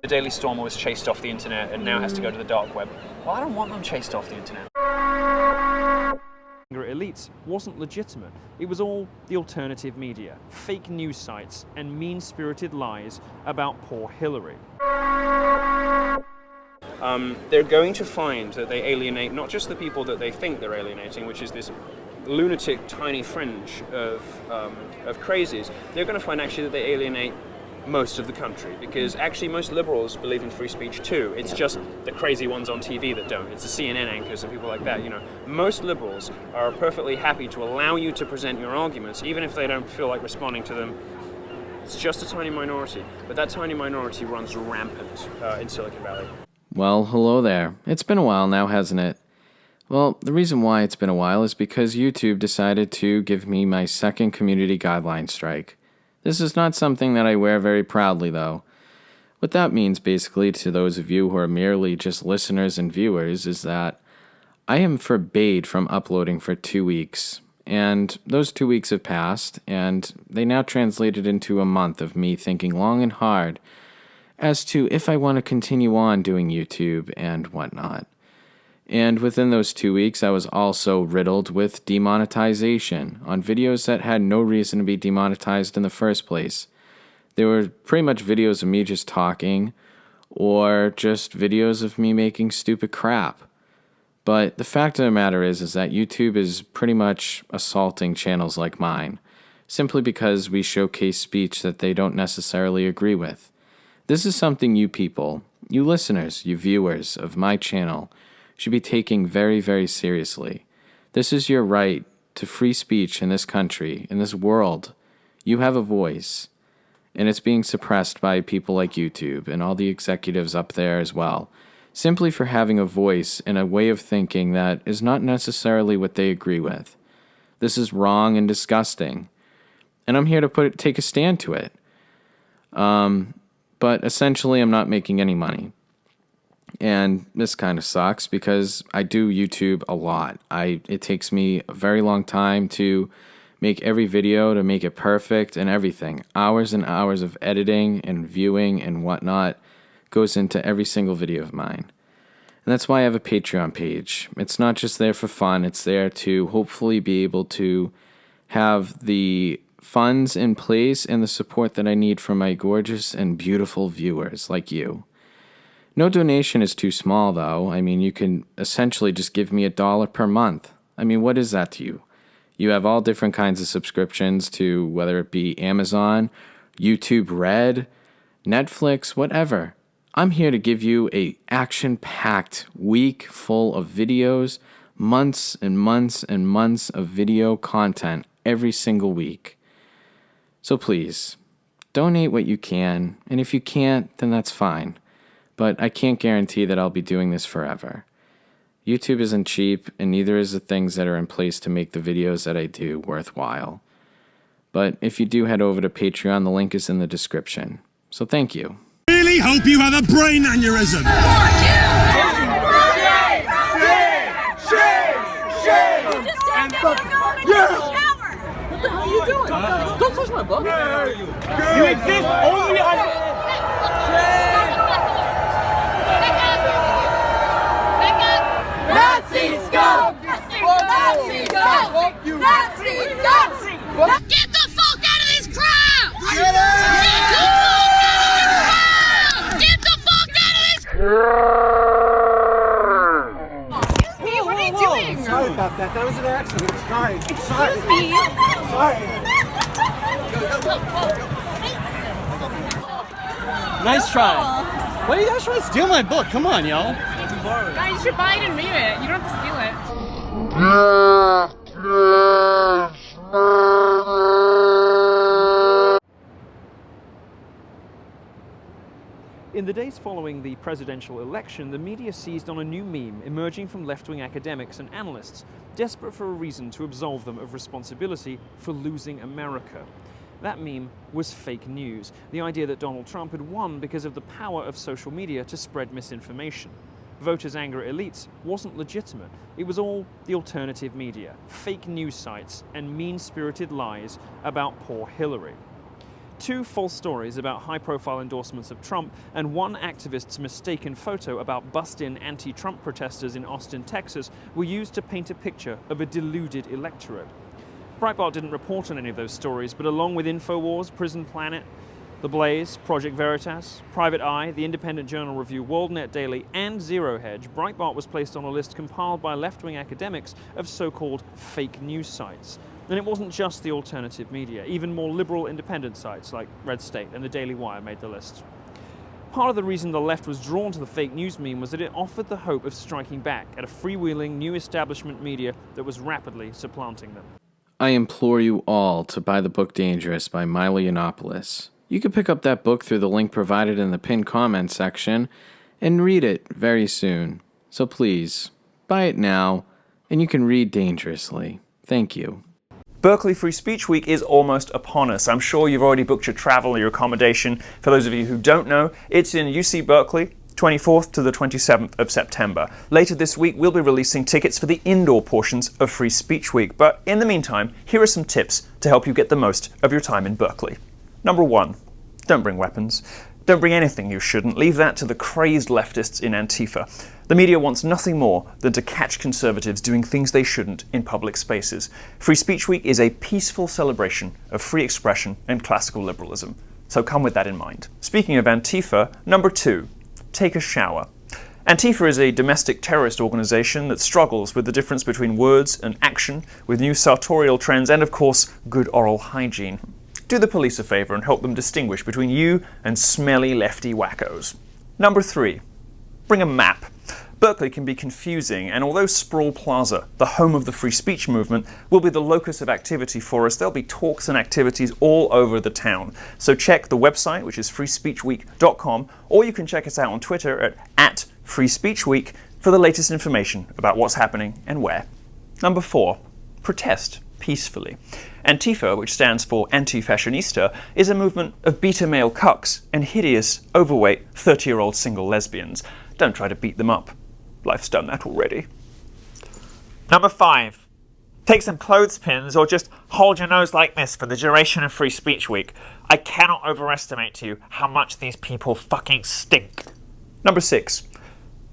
The Daily Stormer was chased off the internet and now has to go to the dark web. Well, I don't want them chased off the internet. Elites wasn't legitimate. It was all the alternative media, fake news sites, and mean-spirited lies about poor Hillary. They're going to find that they alienate not just the people that they think they're alienating, which is this lunatic tiny fringe of crazies. They're going to find actually that they alienate most of the country, because actually most liberals believe in free speech too. It's just the crazy ones on TV that don't. It's the CNN anchors and people like that, you know. Most liberals are perfectly happy to allow you to present your arguments, even if they don't feel like responding to them. It's just a tiny minority, but that tiny minority runs rampant in Silicon Valley. Well, hello there. It's been a while now, hasn't it? Well, the reason why it's been a while is because YouTube decided to give me my second community guideline strike. This is not something that I wear very proudly, though. What that means, basically, to those of you who are merely just listeners and viewers, is that I am forbade from uploading for 2 weeks. And those 2 weeks have passed, and they now translated into a month of me thinking long and hard as to if I want to continue on doing YouTube and whatnot. And within those 2 weeks, I was also riddled with demonetization on videos that had no reason to be demonetized in the first place. They were pretty much videos of me just talking, or just videos of me making stupid crap. But the fact of the matter is that YouTube is pretty much assaulting channels like mine, simply because we showcase speech that they don't necessarily agree with. This is something you people, you listeners, you viewers of my channel, should be taking very, very seriously. This is your right to free speech in this country, in this world. You have a voice, and it's being suppressed by people like YouTube and all the executives up there as well, simply for having a voice and a way of thinking that is not necessarily what they agree with. This is wrong and disgusting, and I'm here to take a stand to it. But essentially, I'm not making any money. And this kind of sucks because I do YouTube a lot. It takes me a very long time to make every video, to make it perfect and everything. Hours and hours of editing and viewing and whatnot goes into every single video of mine. And that's why I have a Patreon page. It's not just there for fun. It's there to hopefully be able to have the funds in place and the support that I need from my gorgeous and beautiful viewers like you. No donation is too small, though. I mean, you can essentially just give me $1 per month. I mean, what is that to you? You have all different kinds of subscriptions to whether it be Amazon, YouTube Red, Netflix, whatever. I'm here to give you a action-packed week full of videos, months and months and months of video content every single week. So please, donate what you can, and if you can't, then that's fine. But I can't guarantee that I'll be doing this forever. YouTube isn't cheap, and neither is the things that are in place to make the videos that I do worthwhile. But if you do head over to Patreon, the link is in the description. So thank you. Really hope you have a brain aneurysm! What the hell are you doing? Don't touch my book. You exist only on... Nazi scum! Nazi scum! Nazi scum! Get the fuck out of this crowd! Get the fuck out of this crowd! Hey, what are you doing? Sorry about that. That was an accident. Sorry. Excuse me. Sorry. Nice try. Why are you guys trying to steal my book? Come on, y'all. Guys, you should buy it and read it. You don't have to steal it. In the days following the presidential election, the media seized on a new meme emerging from left-wing academics and analysts, desperate for a reason to absolve them of responsibility for losing America. That meme was fake news, the idea that Donald Trump had won because of the power of social media to spread misinformation. Voters' anger at elites wasn't legitimate. It was all the alternative media, fake news sites, and mean-spirited lies about poor Hillary. 2 false stories about high-profile endorsements of Trump and 1 activist's mistaken photo about bust-in anti-Trump protesters in Austin, Texas were used to paint a picture of a deluded electorate. Breitbart didn't report on any of those stories, but along with InfoWars, Prison Planet, The Blaze, Project Veritas, Private Eye, the independent journal review WorldNet Daily, and Zero Hedge, Breitbart was placed on a list compiled by left-wing academics of so-called fake news sites. And it wasn't just the alternative media. Even more liberal independent sites like Red State and the Daily Wire made the list. Part of the reason the left was drawn to the fake news meme was that it offered the hope of striking back at a freewheeling new establishment media that was rapidly supplanting them. I implore you all to buy the book Dangerous by MILO Yiannopoulos. You can pick up that book through the link provided in the pinned comment section and read it very soon. So please, buy it now, and you can read dangerously. Thank you. Berkeley Free Speech Week is almost upon us. I'm sure you've already booked your travel or your accommodation. For those of you who don't know, it's in UC Berkeley, 24th to the 27th of September. Later this week, we'll be releasing tickets for the indoor portions of Free Speech Week. But in the meantime, here are some tips to help you get the most of your time in Berkeley. Number 1, don't bring weapons. Don't bring anything you shouldn't. Leave that to the crazed leftists in Antifa. The media wants nothing more than to catch conservatives doing things they shouldn't in public spaces. Free Speech Week is a peaceful celebration of free expression and classical liberalism. So come with that in mind. Speaking of Antifa, number 2, take a shower. Antifa is a domestic terrorist organization that struggles with the difference between words and action, with new sartorial trends and, of course, good oral hygiene. Do the police a favor and help them distinguish between you and smelly lefty wackos. Number 3, bring a map. Berkeley can be confusing, and although Sprawl Plaza, the home of the free speech movement, will be the locus of activity for us, there'll be talks and activities all over the town. So check the website, which is freespeechweek.com, or you can check us out on Twitter at @freespeechweek for the latest information about what's happening and where. Number 4, protest peacefully. Antifa, which stands for Anti-Fashionista, is a movement of beta male cucks and hideous, overweight, 30-year-old single lesbians. Don't try to beat them up. Life's done that already. Number 5, take some clothespins or just hold your nose like this for the duration of Free Speech Week. I cannot overestimate to you how much these people fucking stink. Number 6,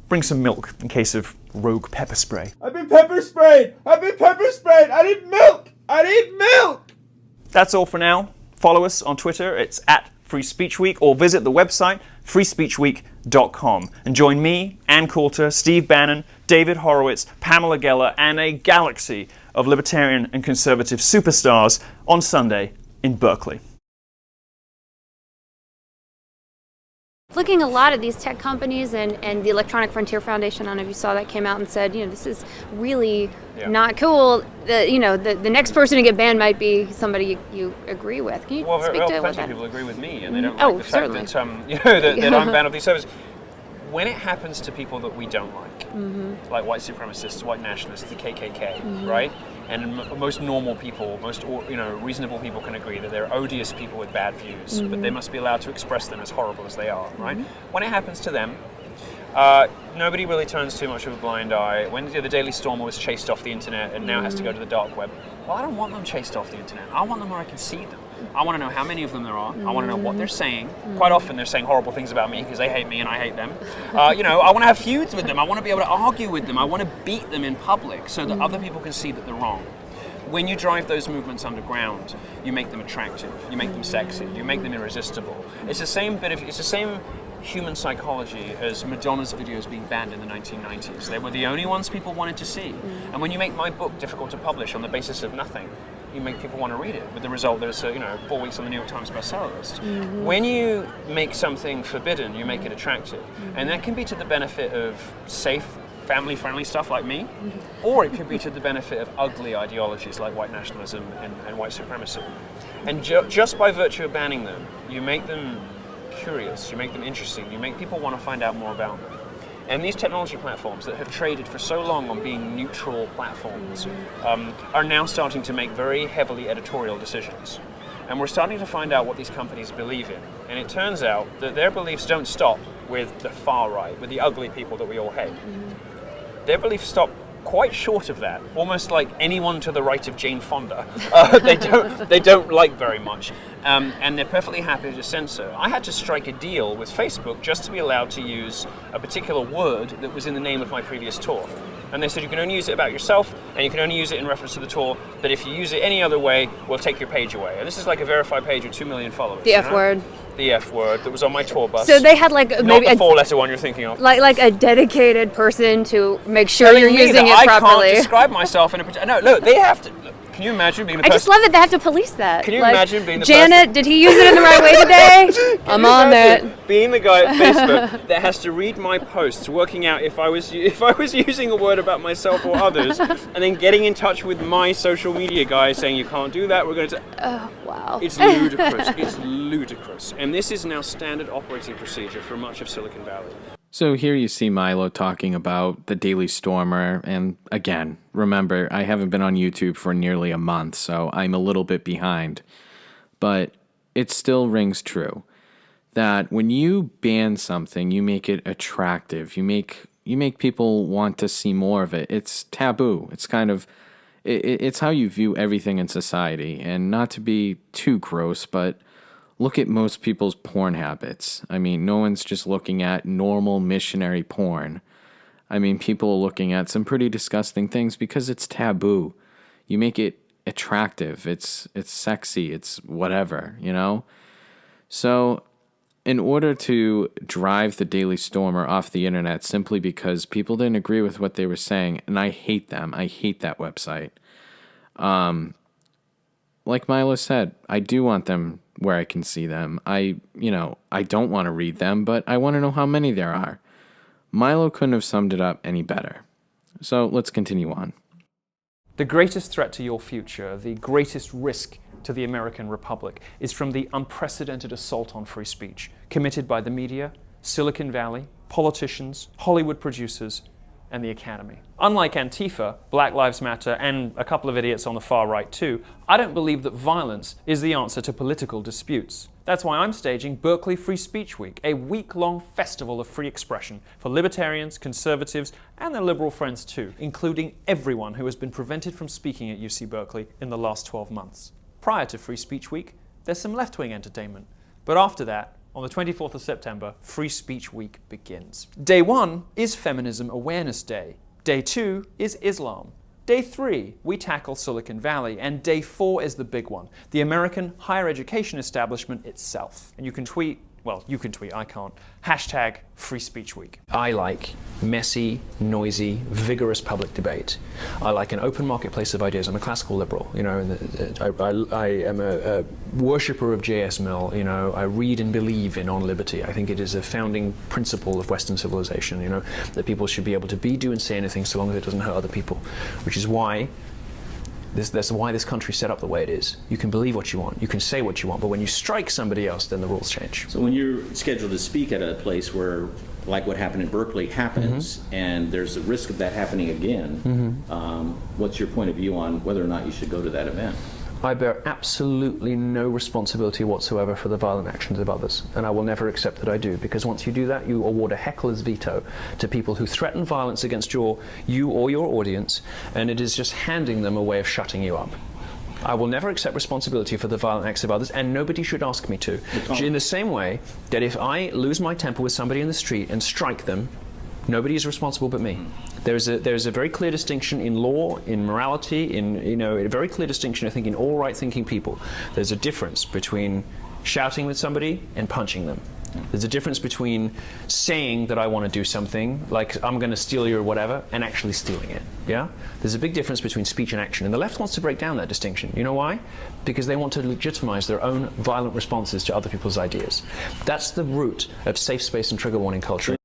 bring some milk in case of rogue pepper spray. I've been pepper sprayed! I've been pepper sprayed! I need milk! I need milk! That's all for now. Follow us on Twitter. It's @Free Speech Week, or visit the website freespeechweek.com and join me, Ann Coulter, Steve Bannon, David Horowitz, Pamela Geller, and a galaxy of libertarian and conservative superstars on Sunday in Berkeley. Looking at a lot of these tech companies and the Electronic Frontier Foundation, I don't know if you saw that, came out and said, this is really not cool. The next person to get banned might be somebody you agree with. Can you speak to what that? People agree with me, and they don't like the fact that I'm banned off these servers. When it happens to people that we don't like, like white supremacists, white nationalists, the KKK, right? And most normal people, most reasonable people can agree that they're odious people with bad views, but they must be allowed to express them as horrible as they are, right? When it happens to them, nobody really turns too much of a blind eye. When the Daily Stormer was chased off the internet and now has to go to the dark web, well, I don't want them chased off the internet. I want them where I can see them. I want to know how many of them there are. I want to know what they're saying. Quite often they're saying horrible things about me because they hate me and I hate them. I want to have feuds with them. I want to be able to argue with them. I want to beat them in public so that other people can see that they're wrong. When you drive those movements underground, you make them attractive. You make them sexy. You make them irresistible. It's the same human psychology as Madonna's videos being banned in the 1990s. They were the only ones people wanted to see. And when you make my book difficult to publish on the basis of nothing, you make people want to read it. With the result, there's 4 weeks on the New York Times bestseller list. When you make something forbidden, you make it attractive. And that can be to the benefit of safe, family-friendly stuff like me, or it could be to the benefit of ugly ideologies like white nationalism and white supremacy. And just by virtue of banning them, you make them curious, you make them interesting, you make people want to find out more about them. And these technology platforms that have traded for so long on being neutral platforms are now starting to make very heavily editorial decisions. And we're starting to find out what these companies believe in. And it turns out that their beliefs don't stop with the far right, with the ugly people that we all hate. Their beliefs stop quite short of that, almost like anyone to the right of Jane Fonda. They don't like very much, and they're perfectly happy to censor. I had to strike a deal with Facebook just to be allowed to use a particular word that was in the name of my previous tour. And they said you can only use it about yourself, and you can only use it in reference to the tour, but if you use it any other way, we'll take your page away. And this is like a verified page with 2 million followers. The F word. The F word that was on my tour bus. So they had like Not maybe the 4-letter one you're thinking of. like a dedicated person to make sure Telling you're me using that it properly. I can't describe myself in a no, look, they have to. Look, can you imagine being the I person? just love that they have to police that. Can you like, imagine being the Janet, person? did he use it in the right way today? I'm on that. Being the guy at Facebook that has to read my posts, working out if I was using a word about myself or others, and then getting in touch with my social media guy saying you can't do that. We're going to. Oh wow. It's ludicrous. It's ludicrous, and this is now standard operating procedure for much of Silicon Valley. So here you see Milo talking about the Daily Stormer, and again, remember, I haven't been on YouTube for nearly a month, so I'm a little bit behind. But it still rings true that when you ban something, you make it attractive. You make people want to see more of it. It's taboo. It's kind of it's how you view everything in society, and not to be too gross, but look at most people's porn habits. I mean, no one's just looking at normal missionary porn. I mean, people are looking at some pretty disgusting things because it's taboo. You make it attractive. It's sexy. It's whatever, you know? So, in order to drive the Daily Stormer off the internet simply because people didn't agree with what they were saying, and I hate them. I hate that website. Like Milo said, I do want them where I can see them. I don't want to read them, but I want to know how many there are. Milo couldn't have summed it up any better. So let's continue on. The greatest threat to your future, the greatest risk to the American Republic, is from the unprecedented assault on free speech committed by the media, Silicon Valley, politicians, Hollywood producers, and the Academy. Unlike Antifa, Black Lives Matter, and a couple of idiots on the far right too, I don't believe that violence is the answer to political disputes. That's why I'm staging Berkeley Free Speech Week, a week-long festival of free expression for libertarians, conservatives, and their liberal friends too, including everyone who has been prevented from speaking at UC Berkeley in the last 12 months. Prior to Free Speech Week, there's some left-wing entertainment, but after that, on the 24th of September, Free Speech Week begins. Day 1 is Feminism Awareness Day. Day 2 is Islam. Day 3, we tackle Silicon Valley. And Day 4 is the big one, the American higher education establishment itself. And you can tweet, I can't, hashtag Free Speech Week. I like messy, noisy, vigorous public debate. I like an open marketplace of ideas. I'm a classical liberal, you know, I am a worshipper of J.S. Mill, you know, I read and believe in on liberty. I think it is a founding principle of Western civilization, you know, that people should be able to be, do, and say anything so long as it doesn't hurt other people, which is why that's why this country's set up the way it is. You can believe what you want, you can say what you want, but when you strike somebody else, then the rules change. So when you're scheduled to speak at a place where, like what happened in Berkeley happens, and there's a risk of that happening again, what's your point of view on whether or not you should go to that event? I bear absolutely no responsibility whatsoever for the violent actions of others, and I will never accept that I do, because once you do that, you award a heckler's veto to people who threaten violence against you or your audience, and it is just handing them a way of shutting you up. I will never accept responsibility for the violent acts of others, and nobody should ask me to. In the same way that if I lose my temper with somebody in the street and strike them, nobody is responsible but me. There's a very clear distinction in law, in morality, a very clear distinction, I think, in all right-thinking people. There's a difference between shouting with somebody and punching them. There's a difference between saying that I want to do something, like I'm going to steal you or whatever, and actually stealing it. Yeah? There's a big difference between speech and action, and the left wants to break down that distinction. You know why? Because they want to legitimize their own violent responses to other people's ideas. That's the root of safe space and trigger warning culture.